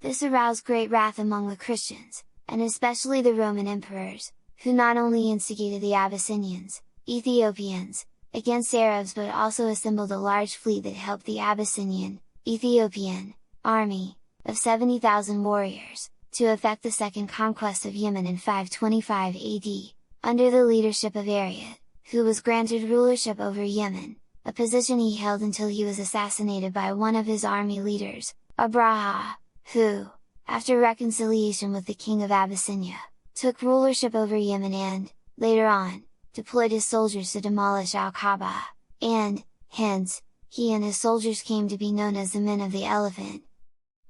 This aroused great wrath among the Christians, and especially the Roman emperors, who not only instigated the Abyssinians, Ethiopians, against Arabs but also assembled a large fleet that helped the Abyssinian, Ethiopian, army, of 70,000 warriors, to effect the second conquest of Yemen in 525 AD, under the leadership of Ariad, who was granted rulership over Yemen, a position he held until he was assassinated by one of his army leaders, Abraha, who, after reconciliation with the king of Abyssinia, took rulership over Yemen and, later on, deployed his soldiers to demolish Al-Kaaba, and, hence, he and his soldiers came to be known as the Men of the Elephant.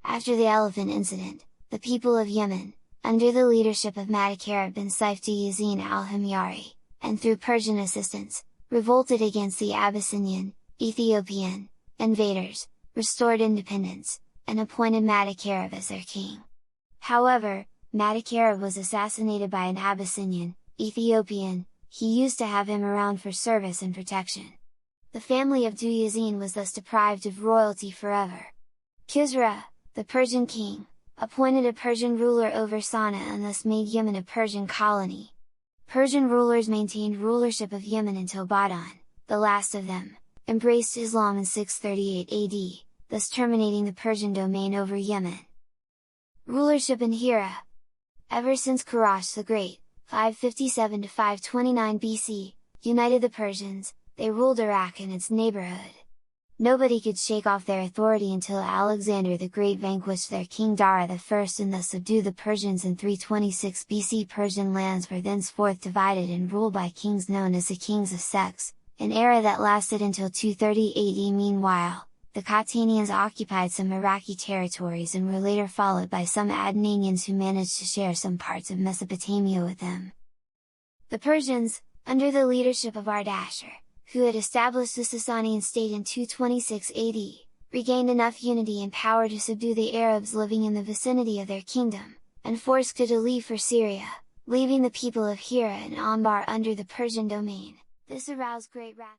After the Elephant incident, the people of Yemen, under the leadership of Madakarib bin Saifdi Yazin al-Himyari, and through Persian assistance, revolted against the Abyssinian, Ethiopian, invaders, restored independence, and appointed Madakarib as their king. However, Madakarib was assassinated by an Abyssinian, Ethiopian, he used to have him around for service and protection. The family of Duyazin was thus deprived of royalty forever. Kisra, the Persian king, appointed a Persian ruler over Sana'a and thus made Yemen a Persian colony. Persian rulers maintained rulership of Yemen until Badan, the last of them, embraced Islam in 638 AD, thus terminating the Persian domain over Yemen. Rulership in Hira. Ever since Qurash the Great, 557 to 529 BC, united the Persians, they ruled Iraq and its neighborhood. Nobody could shake off their authority until Alexander the Great vanquished their king Dara I and thus subdued the Persians in 326 BC. Persian lands were thenceforth divided and ruled by kings known as the kings of Sex, an era that lasted until 230 AD. Meanwhile, the Cottanians occupied some Iraqi territories and were later followed by some Adnanians who managed to share some parts of Mesopotamia with them. The Persians, under the leadership of Ardashir, who had established the Sasanian state in 226 AD, regained enough unity and power to subdue the Arabs living in the vicinity of their kingdom, and forced to leave for Syria, leaving the people of Hira and Anbar under the Persian domain. This aroused great wrath.